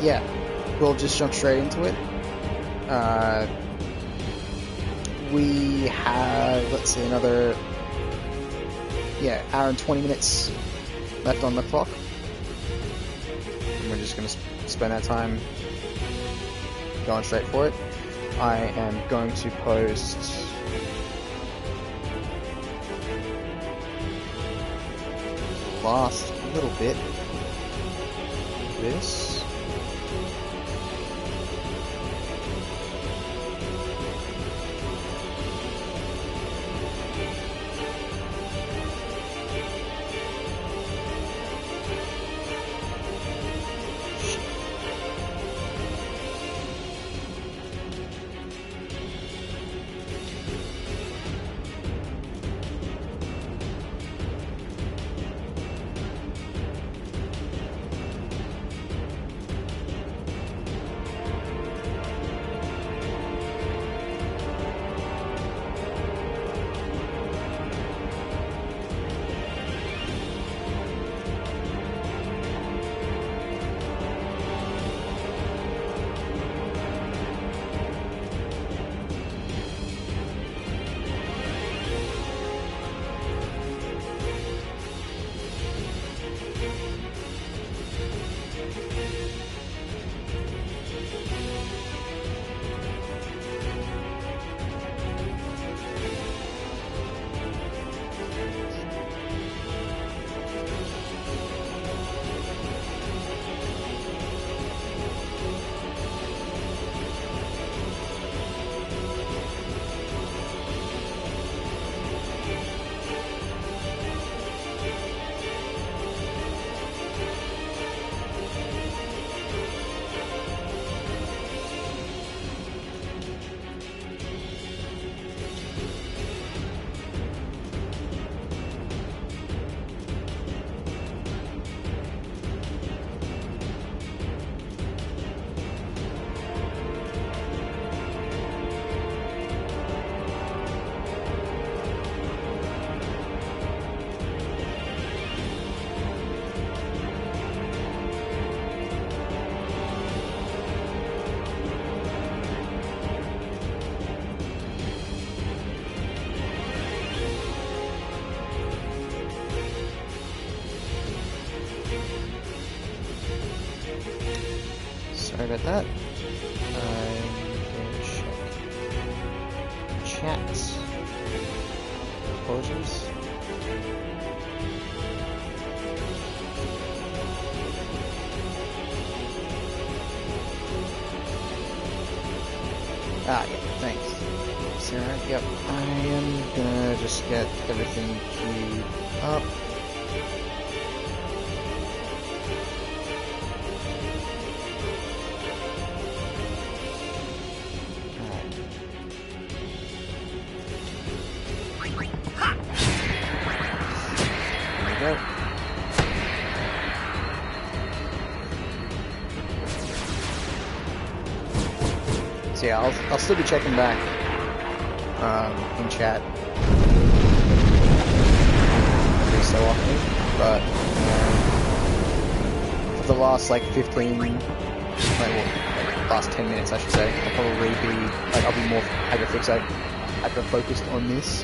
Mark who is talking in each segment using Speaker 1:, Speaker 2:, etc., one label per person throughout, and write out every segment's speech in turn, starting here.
Speaker 1: Yeah, we'll just jump straight into it. We have, let's see, another, hour and 20 minutes left on the clock. And we're just going to spend that time going straight for it. I am going to post last little bit of this. Sorry about that. I'm going to check chat. Apologies. Yeah, thanks. Sarah, yep. I am gonna just get everything queued up. So yeah, I'll still be checking back in chat every so often, but for the last like 15, last 10 minutes I should say, I'll probably be I'll be more hyper-focused on this.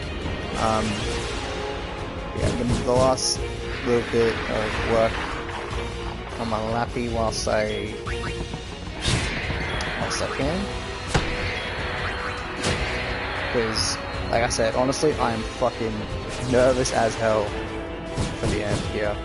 Speaker 1: Yeah, the last little bit of work on my lappy whilst I can. Because, like I said, honestly, I am fucking nervous as hell for the end here.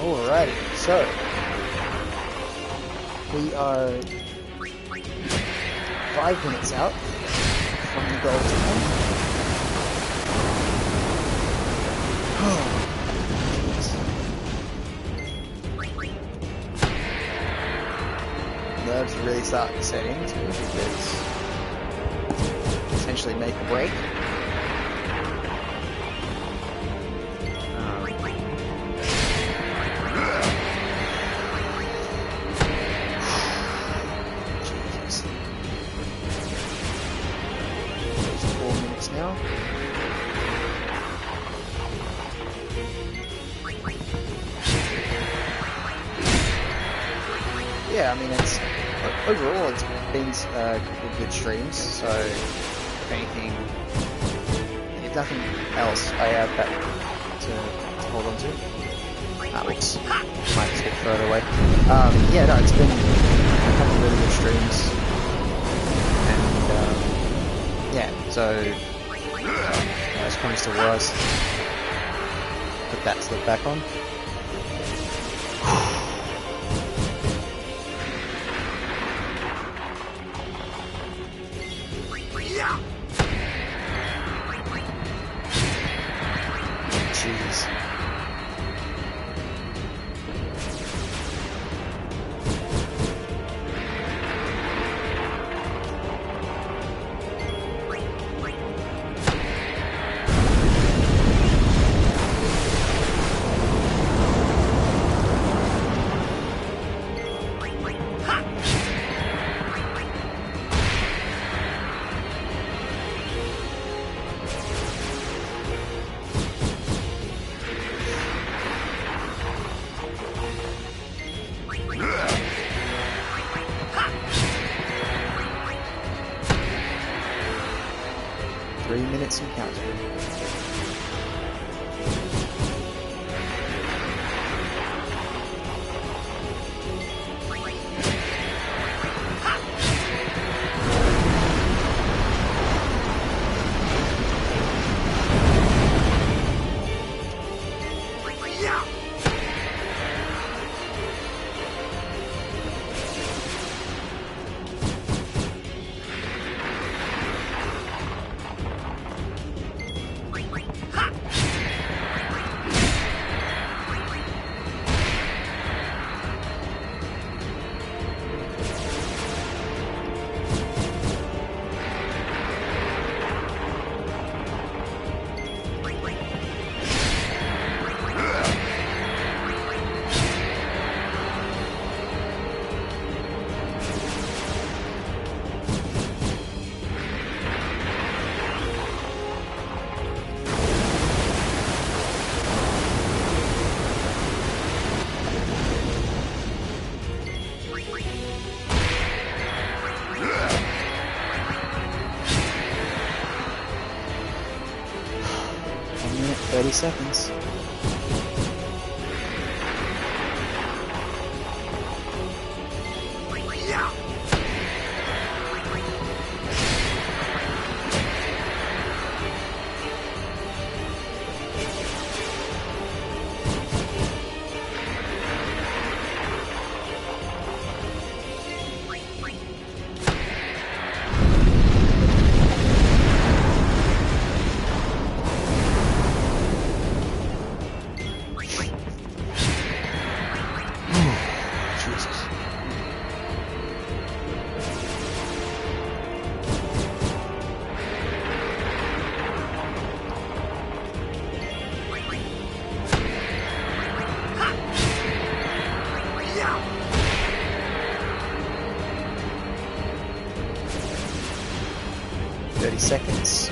Speaker 1: Alrighty, so we are 5 minutes out from the goal time. Nerves are really starting to set in too, because essentially make or break. Now. Yeah, I mean, it's overall it's been a couple of good streams. So, if anything, if nothing else, I have that to hold on to. Oops, might just get further away. Yeah, no, it's been a couple of really good streams, and yeah, so. It's probably still worse. Put that slip back on. Jeez. counter. Minute 30 seconds. Seconds.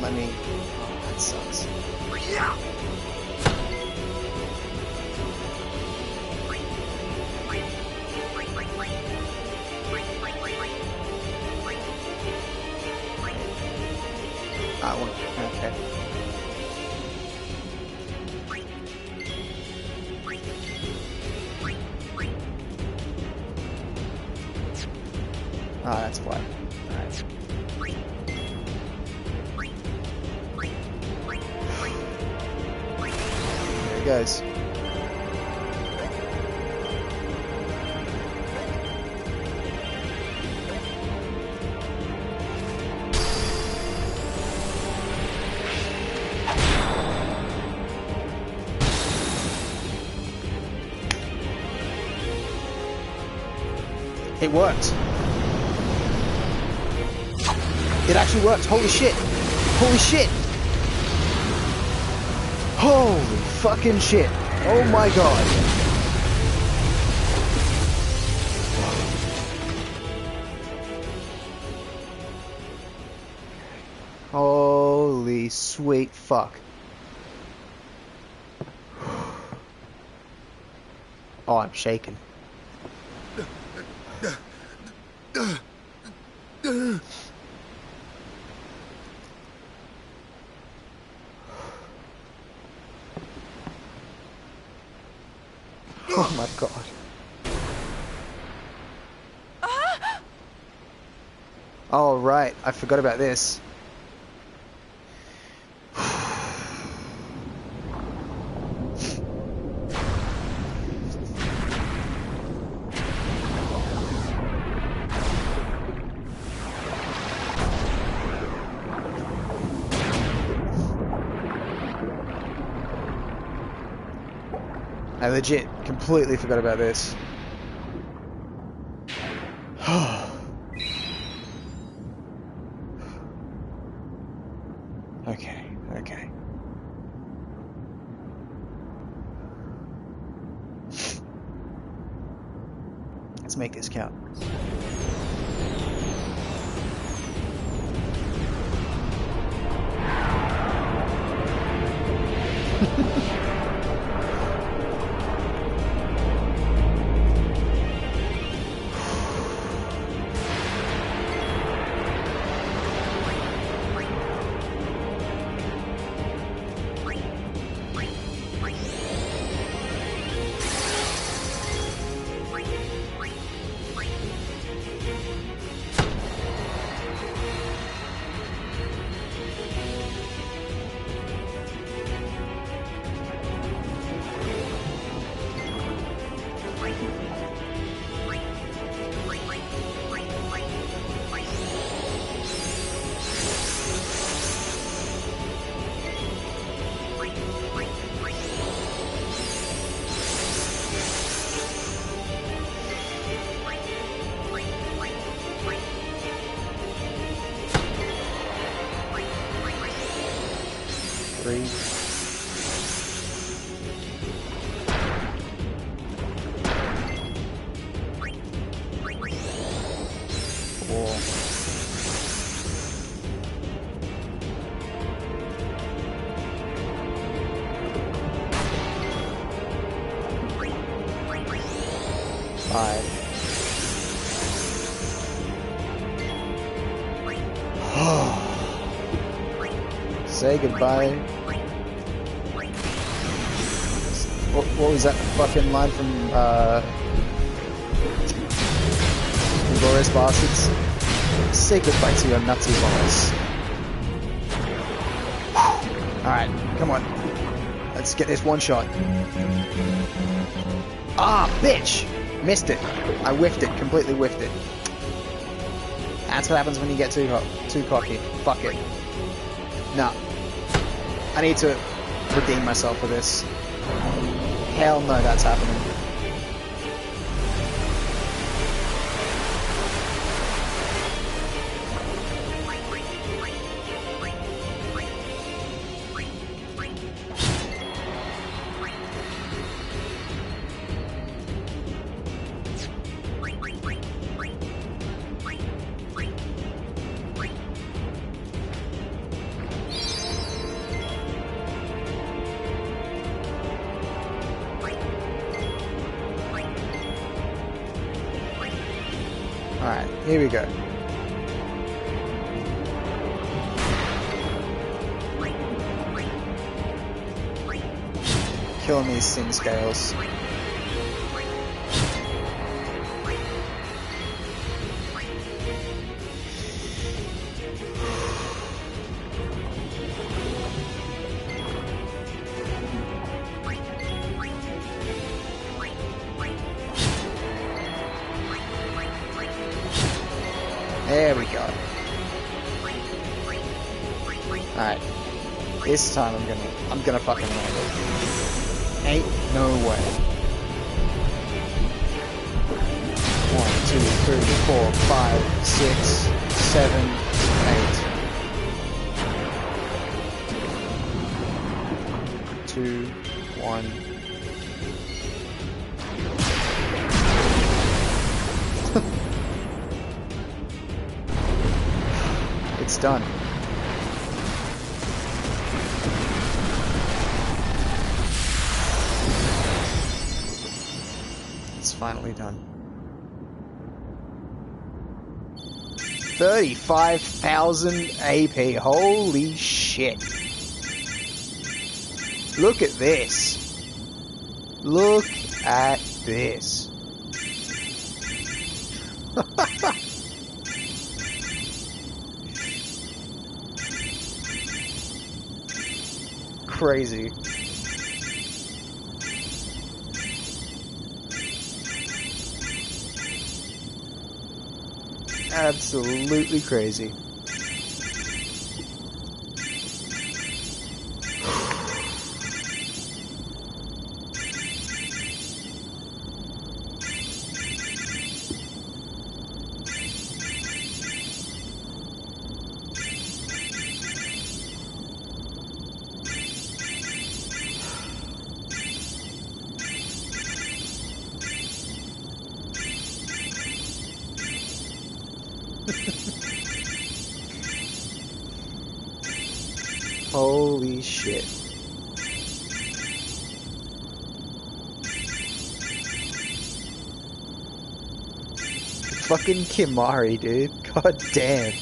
Speaker 1: Let me. Oh, that sucks. That one. Okay. Ah, that's flat. Alright. There he goes. It worked. It actually worked. Holy shit. Holy shit. Holy fucking shit. Oh my god. sweet fuck. Oh, I'm shaking. Oh my god. Oh right, I forgot about this. I legit completely forgot about this. Okay, okay. Let's make this count. Three. Four. Five. Say goodbye. What was that fucking line from Glorious Bastards? Say goodbye to your nutty boys. Alright, come on. Let's get this one shot. Ah, bitch! Missed it. I whiffed it, completely whiffed it. That's what happens when you get too cocky. Fuck it. Nah. I need to redeem myself for this. Hell no, that's happening. Alright, here we go. Killing these sin scales. There we go. Alright. This time I'm gonna fucking land it. Ain't no way. 1, 2, 3, 4, 5, 6, 7, 8. 2, 1. It's done. finally done. 35,000 AP. Holy shit. Look at this. Look at this. Crazy. Absolutely crazy. Holy shit. Fucking Kimari, dude. God damn.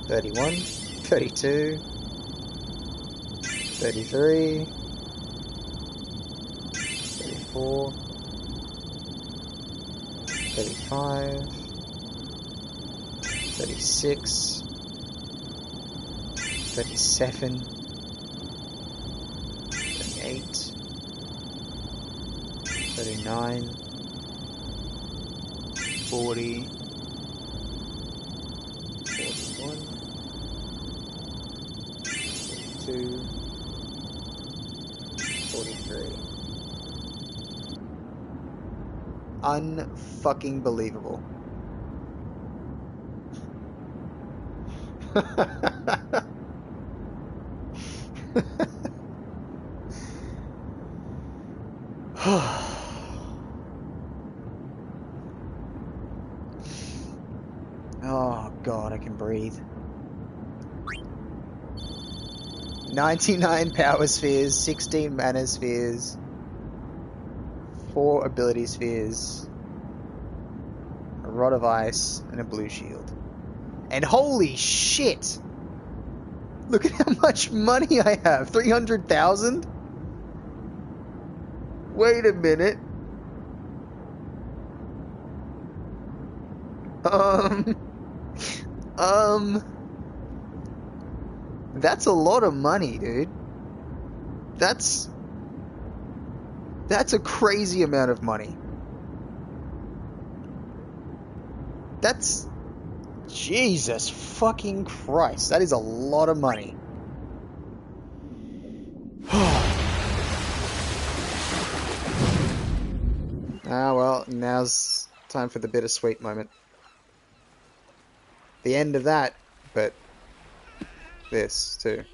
Speaker 1: $31, $32, $33, $34, $35, $36, $37, $38, $39, $40, $41, $42, $43. Unfucking believable. Oh god, I can breathe. 99 power spheres, 16 mana spheres, 4 ability spheres, a rod of ice, and a blue shield. And holy shit! Look at how much money I have! 300,000? Wait a minute. That's a lot of money, dude. That's a crazy amount of money. That's... Jesus fucking Christ. That is a lot of money. Ah, well, now's time for the bittersweet moment. The end of that, but this too.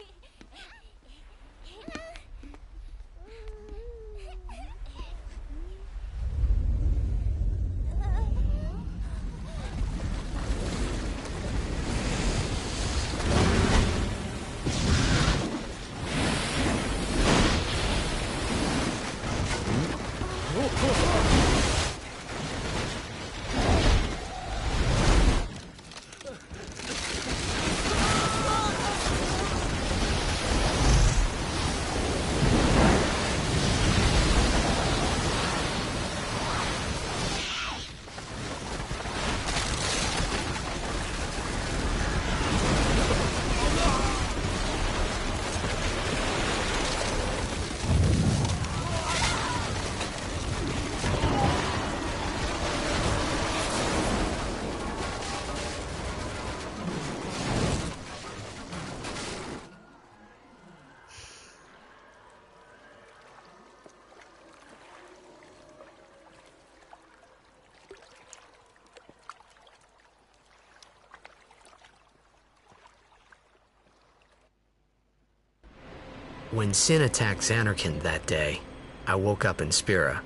Speaker 2: When Sin attacked Xanarkand that day, I woke up in Spira.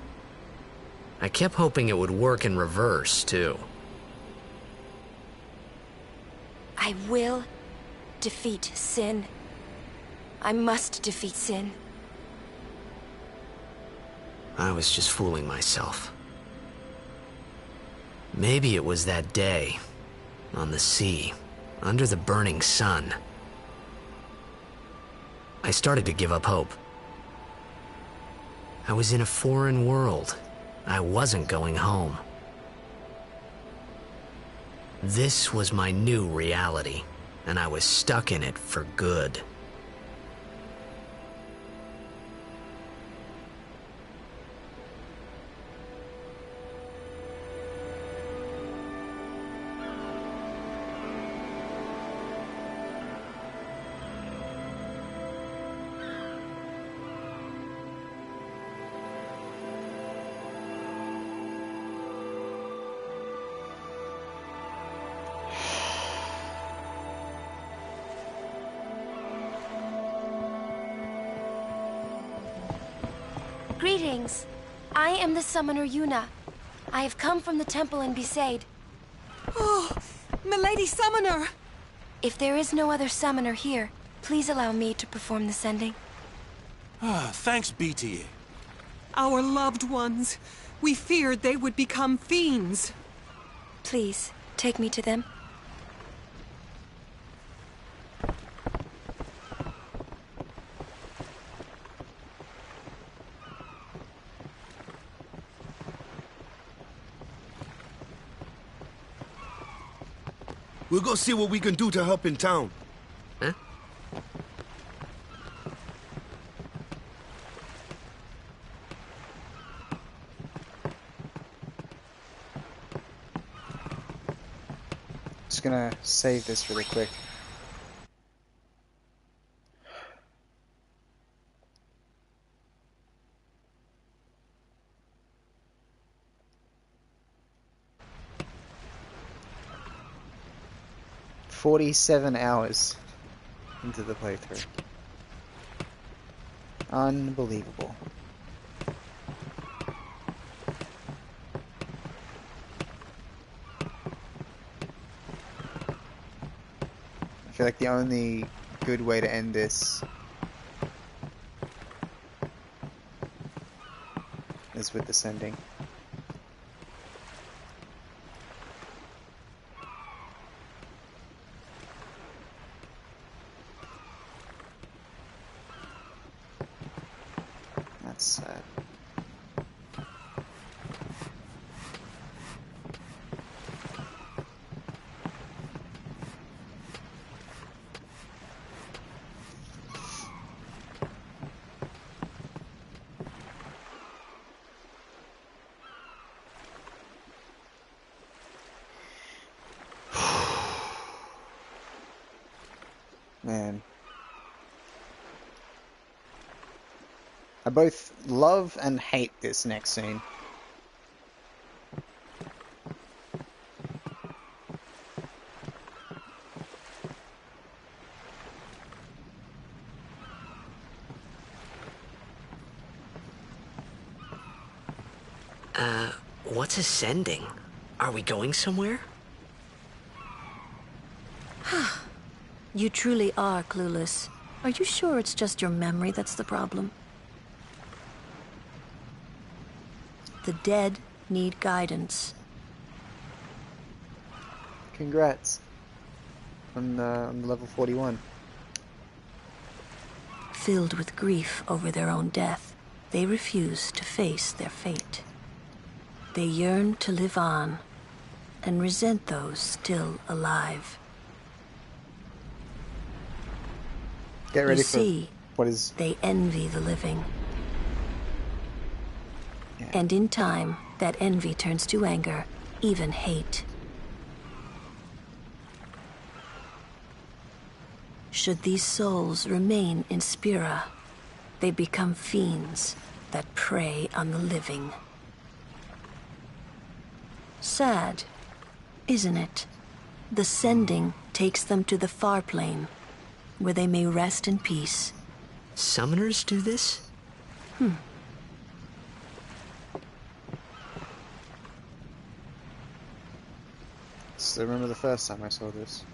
Speaker 2: I kept hoping it would work in reverse, too.
Speaker 3: I will defeat sin. I must defeat sin.
Speaker 2: I was just fooling myself. Maybe it was that day, on the sea, under the burning sun. I started to give up hope. I was in a foreign world. I wasn't going home. This was my new reality, and I was stuck in it for good.
Speaker 3: Greetings. I am the summoner Yuna. I have come from the temple in Besaid.
Speaker 4: Oh, milady summoner!
Speaker 3: If there is no other summoner here, please allow me to perform the sending.
Speaker 5: Thanks, BT.
Speaker 4: Our loved ones. We feared they would become fiends.
Speaker 3: Please, take me to them.
Speaker 6: We'll go see what we can do to help in town.
Speaker 2: Huh?
Speaker 1: Just gonna save this really quick. "47 hours into the playthrough. Unbelievable. I feel like the only good way to end this is with the sending. That's sad. Man. I both love and hate this next scene.
Speaker 2: What's ascending? Are we going somewhere?
Speaker 7: You truly are clueless. Are you sure it's just your memory that's the problem? The dead need guidance.
Speaker 1: Congrats on level 41.
Speaker 7: Filled with grief over their own death, they refuse to face their fate. They yearn to live on and resent those still alive.
Speaker 1: Get ready
Speaker 7: You
Speaker 1: for
Speaker 7: see,
Speaker 1: what is...
Speaker 7: they envy the living.
Speaker 1: Yeah.
Speaker 7: And in time, that envy turns to anger, even hate. Should these souls remain in Spira, they become fiends that prey on the living. Sad, isn't it? The sending takes them to the far plane, where they may rest in peace.
Speaker 2: Summoners do this?
Speaker 1: So remember the first time I saw this.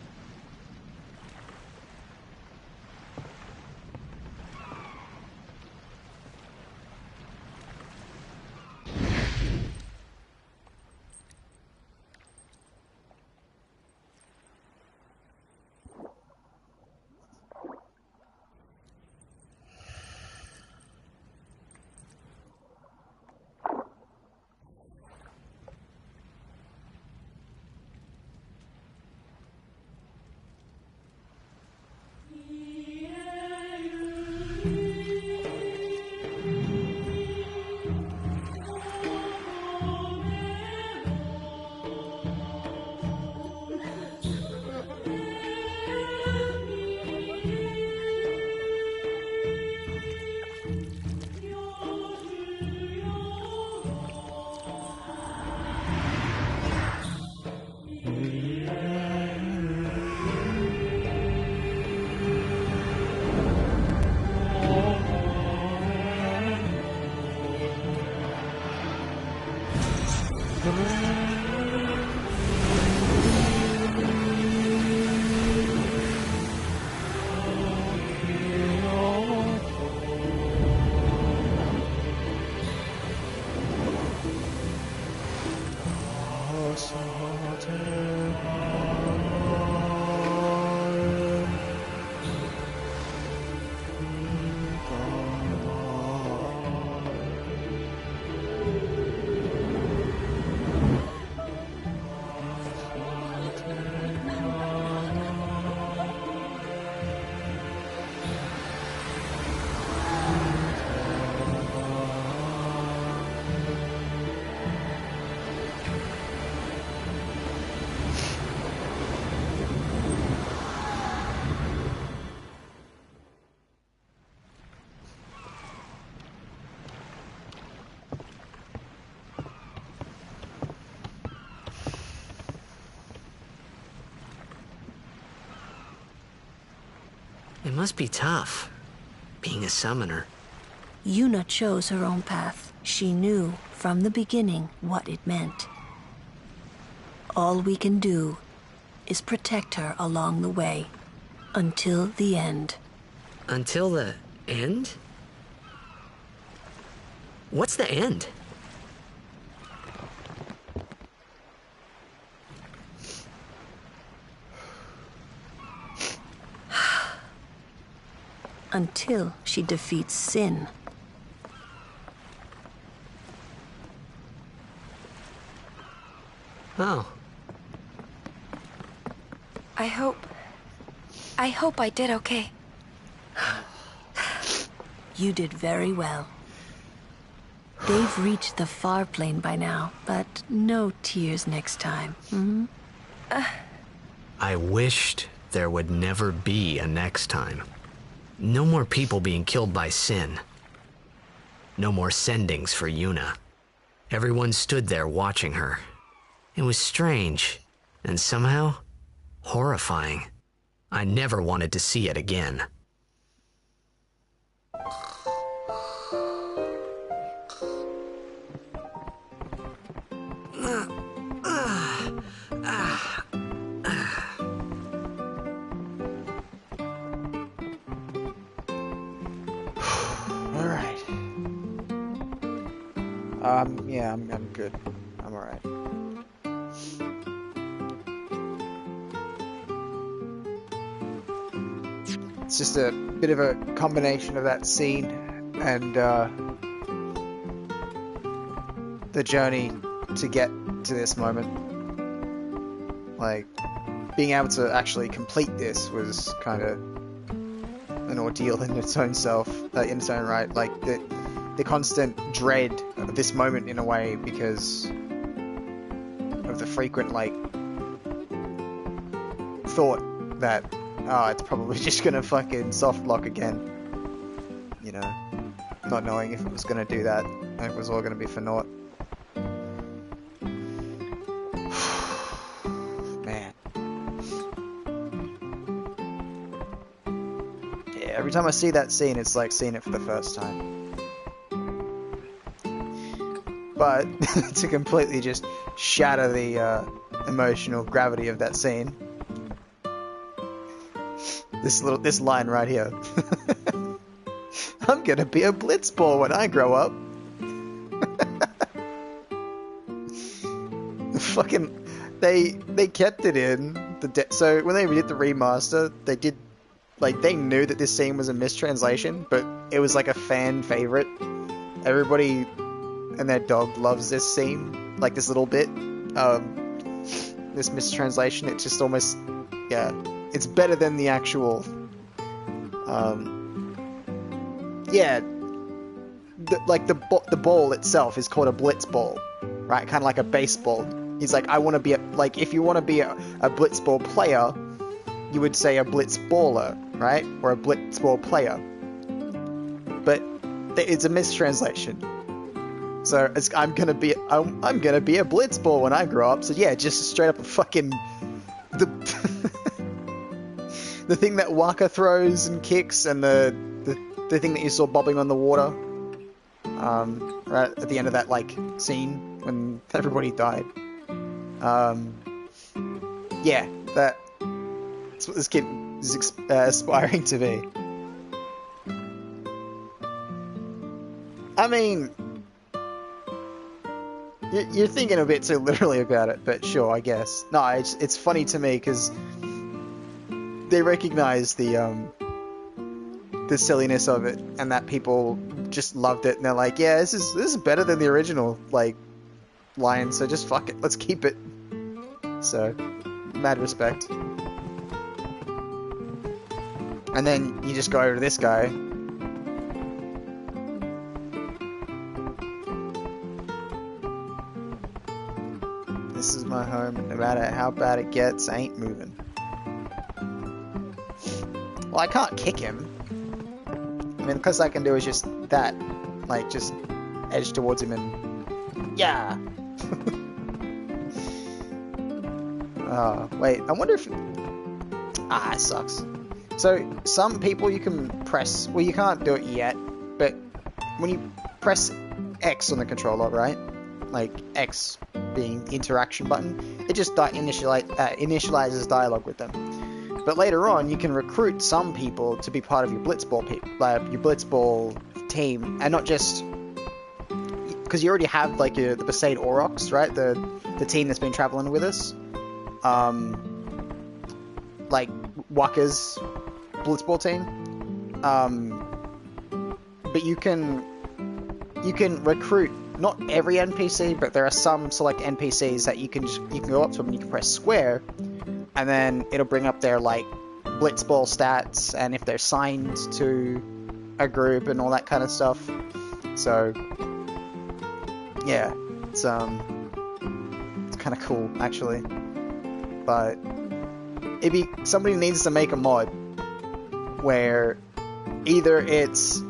Speaker 2: It must be tough, being a summoner.
Speaker 7: Yuna chose her own path. She knew from the beginning what it meant. All we can do is protect her along the way, until the end.
Speaker 2: Until the end? What's the end?
Speaker 7: Until she defeats sin.
Speaker 2: Oh.
Speaker 3: I hope I did okay.
Speaker 7: You did very well. They've reached the far plane by now, but no tears next time. Hmm?
Speaker 2: I wished there would never be a next time. No more people being killed by sin. No more sendings for Yuna. Everyone stood there watching her. It was strange, and somehow horrifying. I never wanted to see it again.
Speaker 1: Alright. Yeah, I'm good. I'm alright. It's just a bit of a combination of that scene and the journey to get to this moment. Like, being able to actually complete this was kind of an ordeal in its own self, in its own right. Like, the constant dread of this moment in a way because of the frequent, like, thought that it's probably just gonna fucking soft lock again. You know, not knowing if it was gonna do that, and it was all gonna be for naught. Man. Yeah, every time I see that scene, it's like seeing it for the first time. But, to completely just shatter the emotional gravity of that scene, this line right here. I'm gonna be a blitzball when I grow up. Fucking, they kept it in so when they did the remaster, they did, like, they knew that this scene was a mistranslation, but it was like a fan favorite. Everybody and their dog loves this scene, like this little bit. This mistranslation, it just almost, yeah. It's better than the actual, yeah, the ball itself is called a blitz ball, right? Kind of like a baseball. He's like, I want to be like, if you want to be a blitz ball player, you would say a blitz baller, right? Or a blitz ball player. But it's a mistranslation. So I'm gonna be a blitz ball when I grow up. So yeah, just straight up a fucking the thing that Waka throws and kicks, and the thing that you saw bobbing on the water, right at the end of that, like, scene when everybody died. Yeah, that's what this kid is aspiring to be. I mean, you're thinking a bit too literally about it, but sure, I guess. No, it's funny to me because they recognize the silliness of it, and that people just loved it, and they're like, yeah, this is better than the original, like, line, so just fuck it, let's keep it. So, mad respect. And then you just go over to this guy. This is my home, and no matter how bad it gets, I ain't moving. Well, I can't kick him. I mean, the closest I can do is just that. Like, just edge towards him and... yeah! Wait, I wonder if... ah, it sucks. So some people you can press, well you can't do it yet, but when you press X on the controller, right? Like X being the interaction button, it just initializes dialogue with them. But later on, you can recruit some people to be part of your Blitzball team, and not just because you already have like the Besaid Aurochs, right? The team that's been traveling with us, like Waka's Blitzball team. But you can recruit not every NPC, but there are some select NPCs that you can go up to them and you can press square, and then it'll bring up their like Blitzball stats and if they're signed to a group and all that kind of stuff. So yeah, it's kind of cool actually. But somebody needs to make a mod where either it's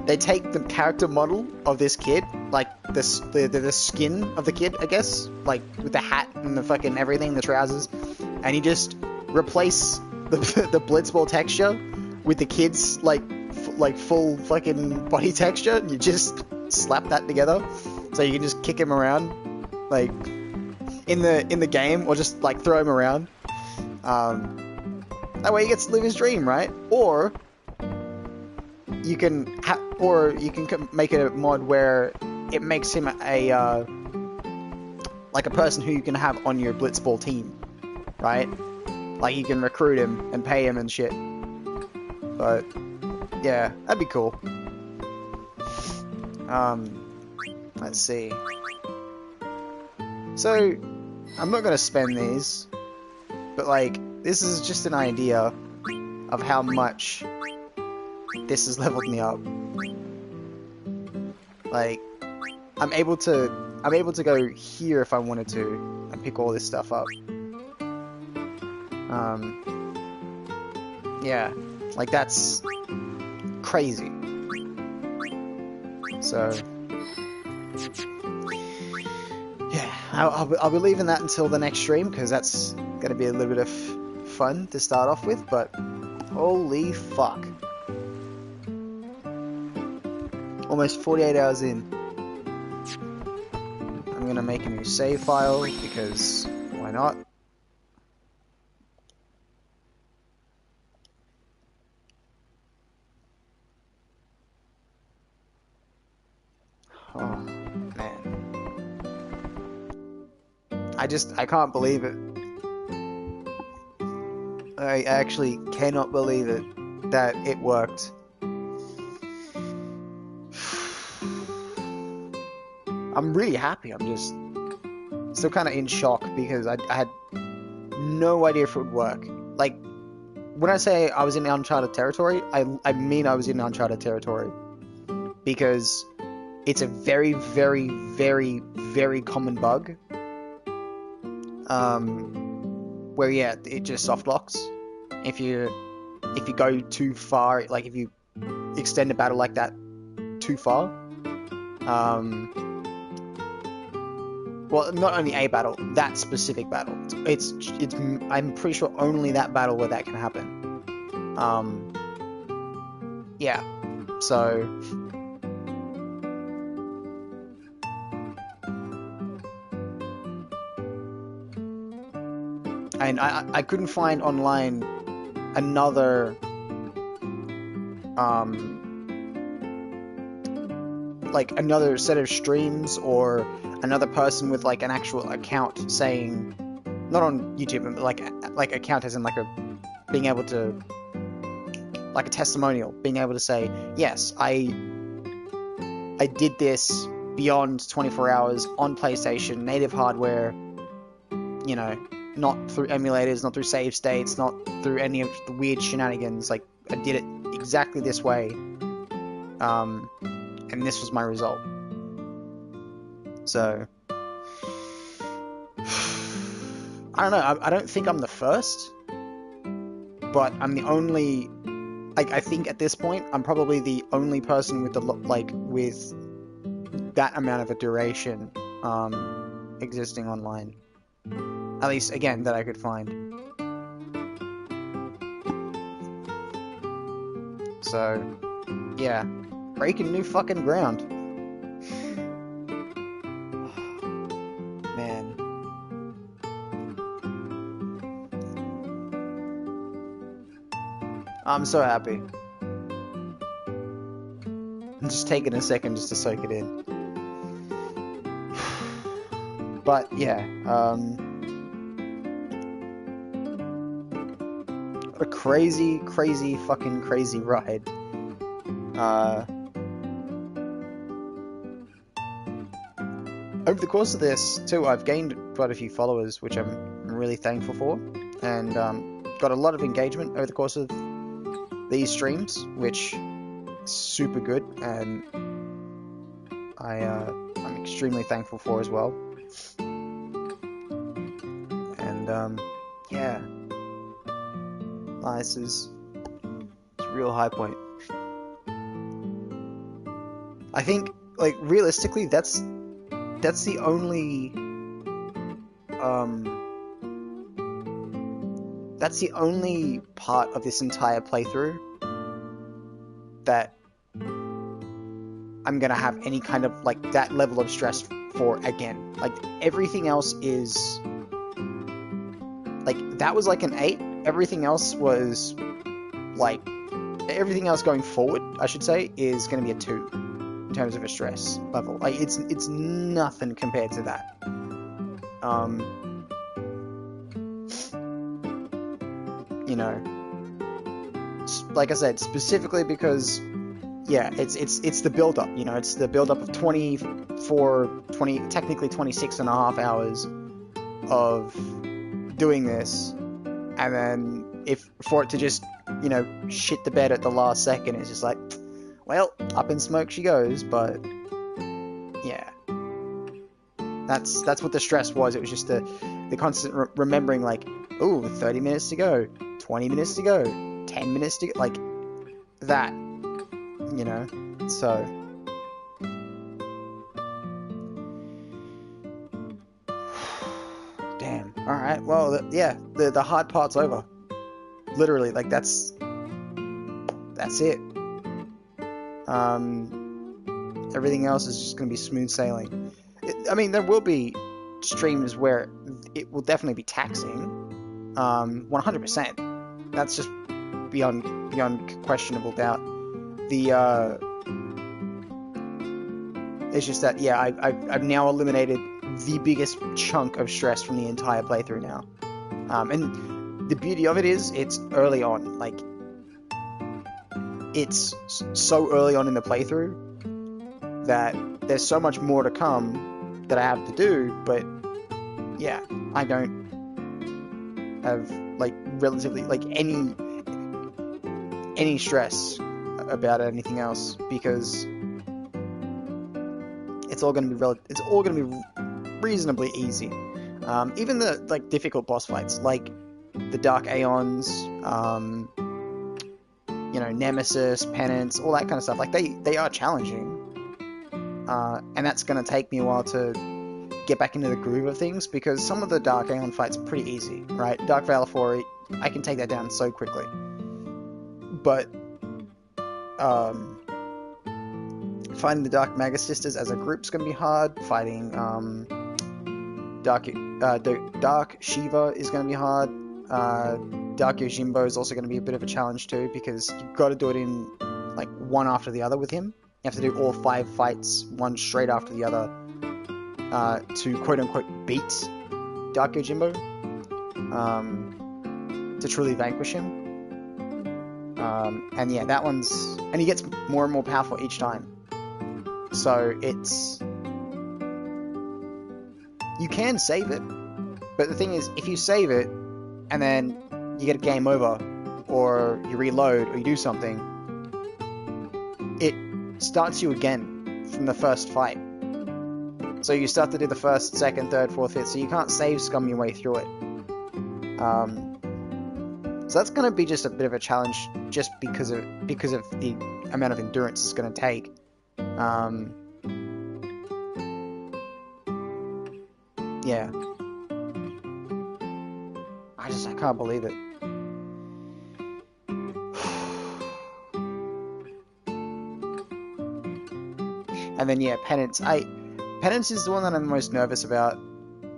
Speaker 1: they take the character model of this kid, like the skin of the kid, I guess, like with the hat and the fucking everything, the trousers, and you just replace the Blitzball texture with the kid's like full fucking body texture, and you just slap that together, so you can just kick him around, like in the game, or just like throw him around. That way he gets to live his dream, right? Or you can make a mod where it makes him a like a person who you can have on your Blitzball team, right? Like you can recruit him and pay him and shit. But yeah, that'd be cool. Let's see. So I'm not gonna spend these, but like this is just an idea of how much this has leveled me up. Like I'm able to go here if I wanted to and pick all this stuff up. Yeah, like that's crazy. So yeah, I'll be leaving that until the next stream because that's gonna be a little bit of fun to start off with. But holy fuck. Almost 48 hours in. I'm gonna make a new save file because why not? Oh man. I can't believe it. I actually cannot believe it that it worked. I'm really happy. I'm just still kind of in shock because I had no idea if it would work. Like, when I say I was in uncharted territory, I mean I was in uncharted territory. Because it's a very, very, very, very common bug. Where, yeah, it just soft locks. If you go too far, like if you extend a battle like that too far. Well, not only a battle, that specific battle. It's I'm pretty sure only that battle where that can happen. Yeah. So and I couldn't find online another like another set of streams or another person with like an actual account saying, not on YouTube, but like account as in like a being able to, like a testimonial, being able to say, yes, I did this beyond 24 hours on PlayStation, native hardware, you know, not through emulators, not through save states, not through any of the weird shenanigans. Like I did it exactly this way, and this was my result. So I don't know. I don't think I'm the first, but I'm the only. Like I think at this point, I'm probably the only person with with that amount of a duration existing online. At least, again, that I could find. So, yeah, breaking new fucking ground. Man. I'm so happy. I'm just taking a second just to soak it in. But yeah, what a crazy, crazy, fucking crazy ride. Over the course of this, too, I've gained quite a few followers, which I'm really thankful for, and got a lot of engagement over the course of these streams, which is super good, and I'm extremely thankful for as well. And yeah, this is a real high point. I think, like, realistically, that's the only part of this entire playthrough that I'm gonna have any kind of, like, that level of stress for again. Like, everything else is, like, that was like an 8. Everything else was, like, everything else going forward, I should say, is gonna be a 2 in terms of a stress level. Like, it's nothing compared to that. You know, like I said, specifically because, yeah, it's the build up. You know, it's the build up of 20, technically 26 and a half hours of doing this, and then for it to just, you know, shit the bed at the last second, it's just like, well, up in smoke she goes. But yeah, that's what the stress was. It was just the constant remembering, like, ooh, 30 minutes to go, 20 minutes to go, 10 minutes to go, like that, you know. So damn. All right. Well, the hard part's over. Literally, like, that's it. Everything else is just gonna be smooth sailing. I mean, there will be streams where it will definitely be taxing. 100%. That's just beyond questionable doubt. It's just that, yeah, I've now eliminated the biggest chunk of stress from the entire playthrough now. And the beauty of it is, it's early on. Like, it's so early on in the playthrough that there's so much more to come that I have to do, but yeah, I don't have, like, relatively, like, any stress about anything else, because it's all going to be reasonably easy. Even the, like, difficult boss fights, like the Dark Aeons, you know, Nemesis, Penance, all that kind of stuff, like, they are challenging, and that's going to take me a while to get back into the groove of things, because some of the Dark Aeon fights are pretty easy, right? Dark Veil 4, I can take that down so quickly. But fighting the Dark Maga Sisters as a group's going to be hard. Fighting Dark Shiva is going to be hard. Dark Yojimbo is also going to be a bit of a challenge too, because you've got to do it in, like, one after the other with him. You have to do all 5 fights, one straight after the other, to quote-unquote beat Dark Yojimbo, to truly vanquish him. And yeah, that one's... and he gets more and more powerful each time. So it's... you can save it, but the thing is, if you save it, and then you get a game over, or you reload, or you do something, it starts you again from the first fight. So you start to do the first, second, third, fourth, fifth, so you can't save scum your way through it. So that's going to be just a bit of a challenge, just because of the amount of endurance it's going to take. Yeah. I can't believe it. And then yeah, Penance. Penance is the one that I'm most nervous about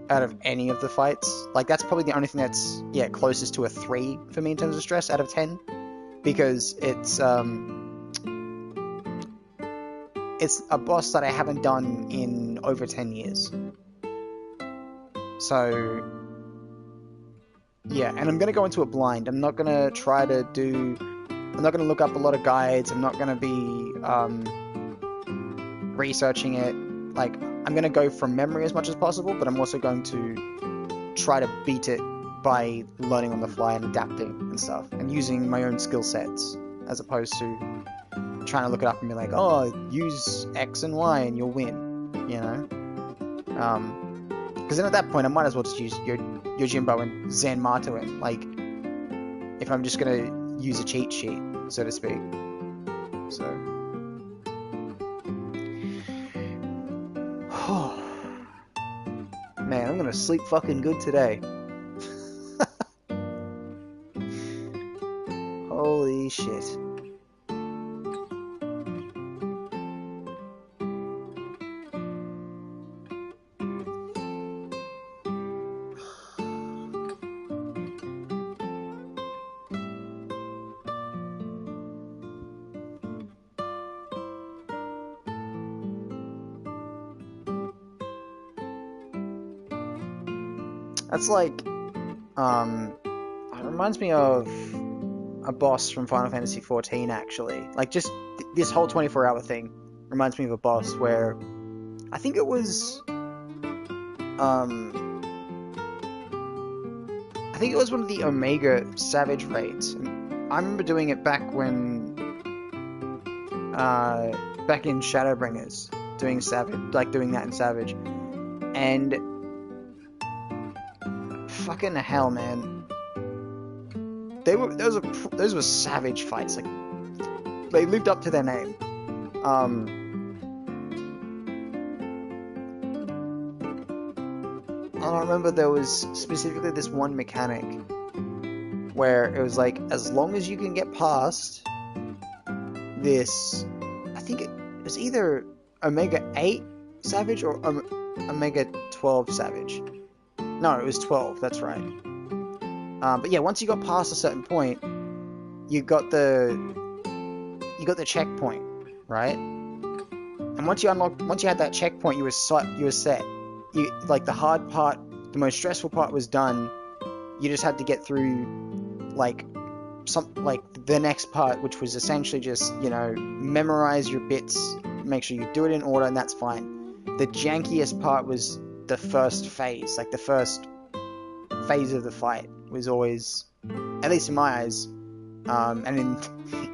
Speaker 1: out of any of the fights. Like that's probably the only thing that's closest to a 3 for me in terms of stress out of 10, because it's a boss that I haven't done in over 10 years. So yeah, and I'm gonna go into it blind. I'm not gonna try to do. I'm not gonna look up a lot of guides. I'm not gonna be researching it. Like, I'm going to go from memory as much as possible, but I'm also going to try to beat it by learning on the fly and adapting and stuff, and using my own skill sets, as opposed to trying to look it up and be like, oh, use X and Y and you'll win, you know? Because then at that point, I might as well just use Yojimbo and Zanmato it, like, if I'm just going to use a cheat sheet, so to speak. So... Man, I'm gonna sleep fucking good today. Holy shit. That's like, it reminds me of a boss from Final Fantasy XIV, actually. Like, just this whole 24-hour thing reminds me of a boss where I think it was, I think it was one of the Omega Savage raids. I remember doing it back when, back in Shadowbringers, doing that in Savage, and fucking hell, man. Those were savage fights. Like, they lived up to their name. And I remember there was specifically this one mechanic where it was like, as long as you can get past this, I think it was either Omega 8 Savage or Omega 12 Savage. No, it was 12, that's right. But yeah, once you got past a certain point, you got the checkpoint, right? And once you had that checkpoint, you were set. Like, the hard part, the most stressful part was done. You just had to get through, like, the next part, which was essentially just, you know, memorize your bits, make sure you do it in order, and that's fine. The jankiest part was the first phase. Like, the first phase of the fight was always, at least in my eyes, and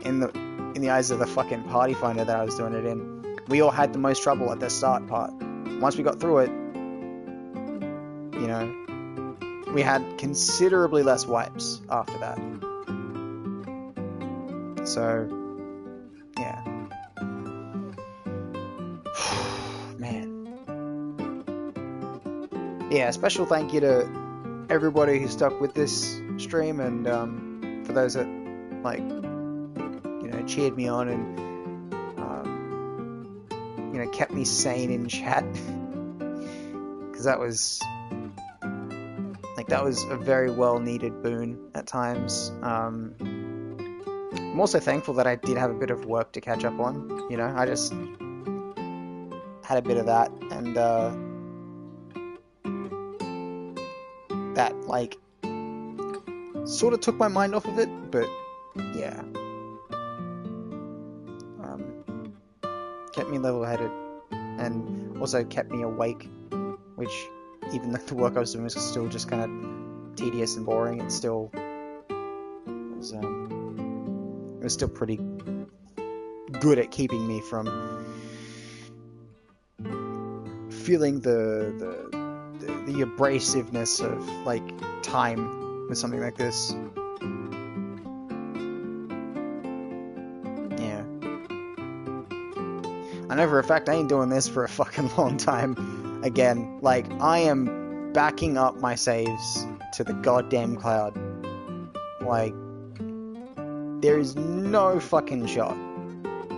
Speaker 1: in the eyes of the fucking party finder that I was doing it in, we all had the most trouble at the start part. Once we got through it, you know, we had considerably less wipes after that. So, yeah. Man. Yeah, special thank you to everybody who stuck with this stream, and for those that, like, you know, cheered me on and, you know, kept me sane in chat. Because that was a very well needed boon at times. I'm also thankful that I did have a bit of work to catch up on, you know. I just had a bit of that, and that, like, sort of took my mind off of it, but yeah. Kept me level-headed, and also kept me awake, which, even though the work I was doing was still just kind of tedious and boring, it still was still pretty good at keeping me from feeling the abrasiveness of, like, time with something like this. Yeah. I know for a fact I ain't doing this for a fucking long time again. Like, I am backing up my saves to the goddamn cloud. Like, there is no fucking shot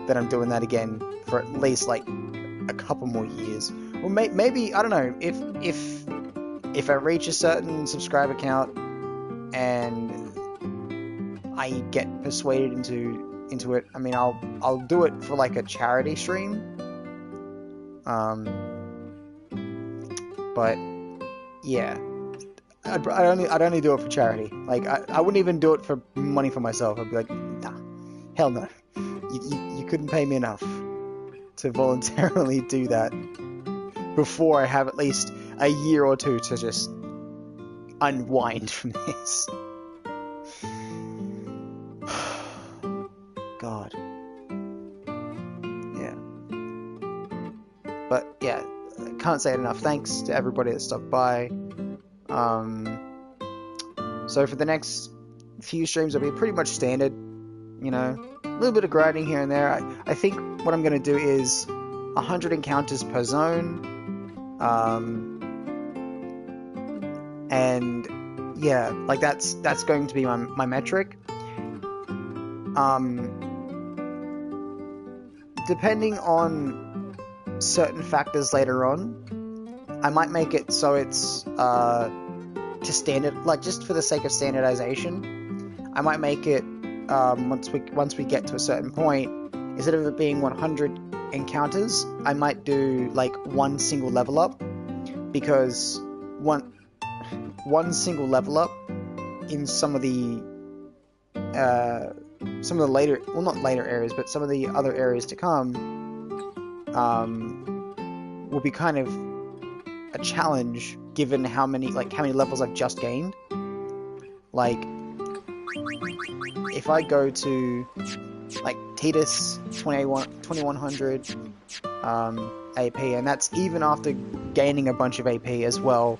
Speaker 1: that I'm doing that again for at least, like, a couple more years, or maybe I don't know if I reach a certain subscriber count and I get persuaded into it. I mean, I'll do it for like a charity stream. But yeah, I'd only do it for charity. Like I wouldn't even do it for money for myself. I'd be like, nah, hell no. You couldn't pay me enough to voluntarily do that before I have at least a year or two to just unwind from this. God. Yeah. But yeah, I can't say it enough. Thanks to everybody that stopped by. So for the next few streams, it'll be pretty much standard. You know, a little bit of grinding here and there. I think what I'm going to do is 100 encounters per zone. And yeah, like that's going to be my metric. Depending on certain factors later on, I might make it so it's to standard, like just for the sake of standardization. I might make it once we get to a certain point, instead of it being 100 encounters, I might do like one single level up, because one single level up in some of the later, well, not later areas, but some of the other areas to come, will be kind of a challenge given how many levels I've just gained. Like, if I go to like Titus 2100 AP, and that's even after gaining a bunch of AP as well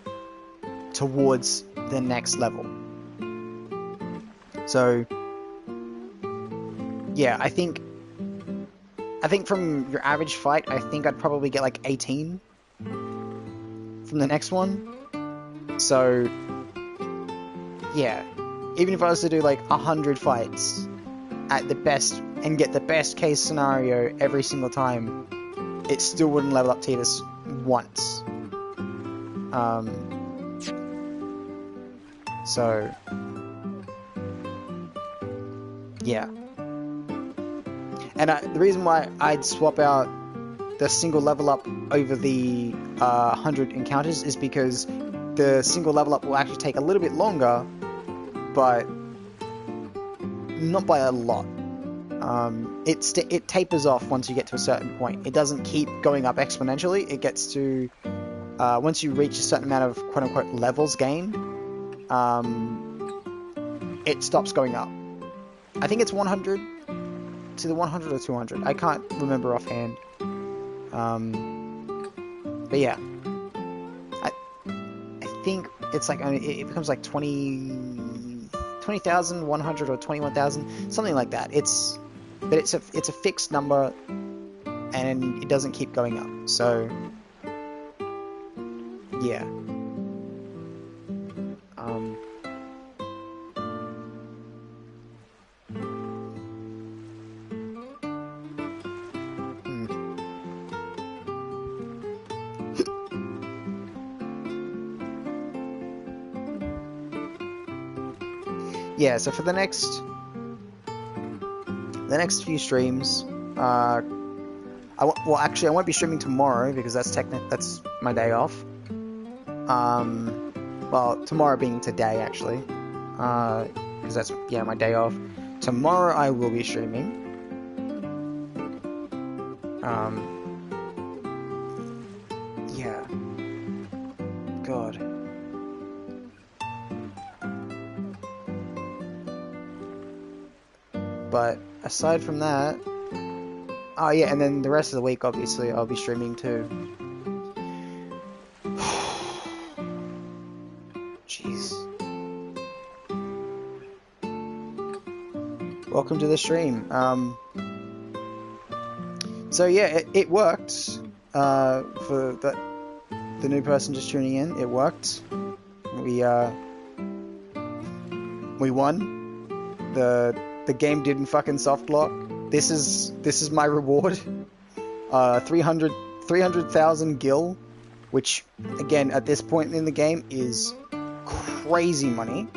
Speaker 1: towards the next level. So yeah, I think from your average fight, I think I'd probably get like 18 from the next one. So yeah, even if I was to do like 100 fights at the best and get the best case scenario every single time, it still wouldn't level up Titus once. So yeah. And the reason why I'd swap out the single level up over the 100 encounters is because the single level up will actually take a little bit longer, but not by a lot. It tapers off once you get to a certain point. It doesn't keep going up exponentially. It gets to once you reach a certain amount of quote-unquote levels gained, it stops going up. I think it's 100 to the 100 or 200. I can't remember offhand. But yeah, I think it's like it becomes like 20,100 or 21,000, something like that. It's a fixed number, and it doesn't keep going up. So yeah. Yeah, so for the next few streams, I won't be streaming tomorrow because that's my day off. Well, tomorrow being today actually, because that's my day off. Tomorrow I will be streaming. Yeah. God. But aside from that, oh yeah, and then the rest of the week, obviously, I'll be streaming too. Jeez. Welcome to the stream. So yeah, it worked. For the new person just tuning in, it worked. We won. The game didn't fucking soft lock. This is my reward. 300 300,000 gil, which again at this point in the game is crazy money.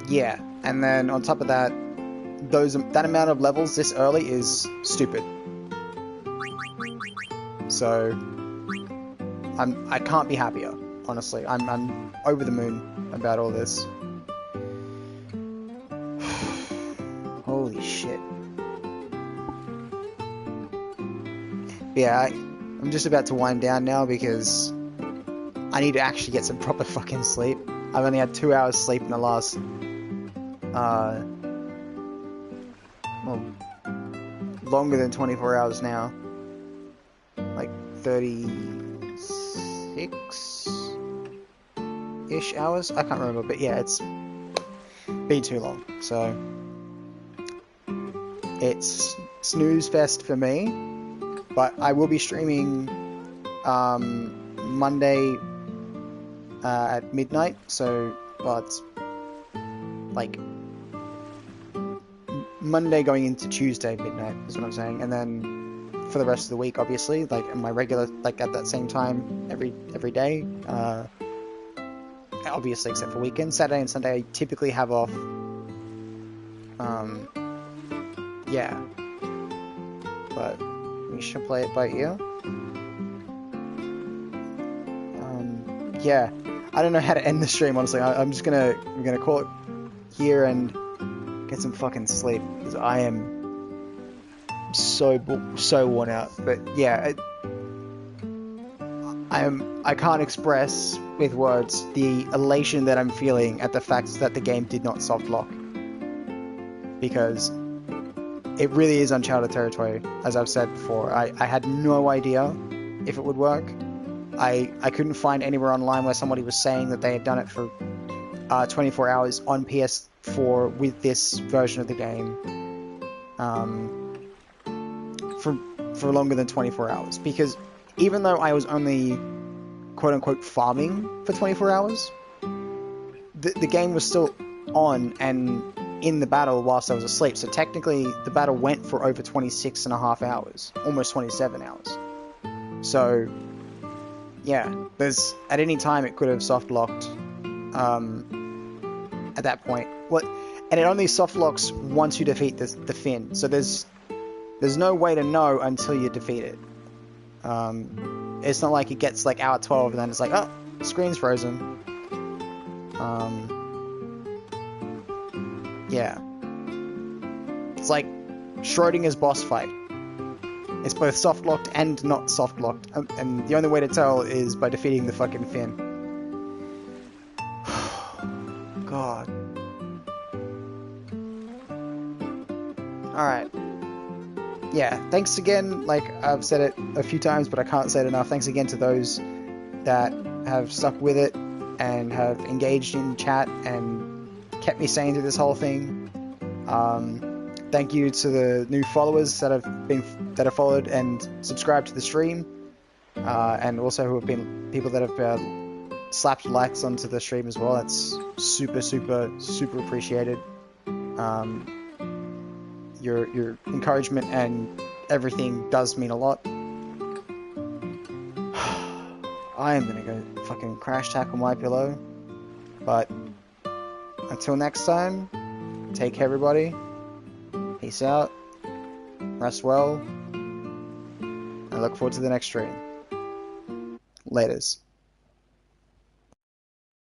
Speaker 1: Yeah, and then on top of that, that amount of levels this early is stupid. So I can't be happier, honestly. I'm over the moon about all this. Holy shit. Yeah, I'm just about to wind down now because I need to actually get some proper fucking sleep. I've only had 2 hours sleep in the last, well, longer than 24 hours now. Like 36-ish hours? I can't remember, but yeah, it's been too long. So, it's snooze fest for me, but I will be streaming Monday at midnight, so, well, it's like Monday going into Tuesday midnight is what I'm saying, and then for the rest of the week, obviously, like in my regular, like at that same time every day, obviously except for weekends. Saturday and Sunday I typically have off. Yeah, but we should play it by ear. Yeah, I don't know how to end the stream, honestly. I'm just we're gonna call it here and get some fucking sleep, because I am so worn out. But yeah, I can't express with words the elation that I'm feeling at the fact that the game did not soft lock, because it really is uncharted territory, as I've said before. I had no idea if it would work. I couldn't find anywhere online where somebody was saying that they had done it for 24 hours on PS4 with this version of the game for longer than 24 hours. Because even though I was only quote-unquote farming for 24 hours, the game was still on and in the battle whilst I was asleep. So technically the battle went for over 26.5 hours, almost 27 hours. So yeah, at any time it could have soft locked at that point. And it only soft locks once you defeat the Finn. So there's no way to know until you defeat it. It's not like it gets like hour 12 and then it's like, oh, screen's frozen. Yeah. It's like Schrodinger's boss fight. It's both soft-locked and not soft-locked, and the only way to tell is by defeating the fucking Finn. God. Alright. Yeah, thanks again, like I've said it a few times, but I can't say it enough. Thanks again to those that have stuck with it and have engaged in chat and kept me sane through this whole thing. Thank you to the new followers that have followed and subscribed to the stream, and also who have been people that have slapped likes onto the stream as well. That's super appreciated. Your encouragement and everything does mean a lot. I am gonna go fucking crash tackle my pillow, but until next time, take care, everybody. Peace out, rest well, and I look forward to the next stream. Laters.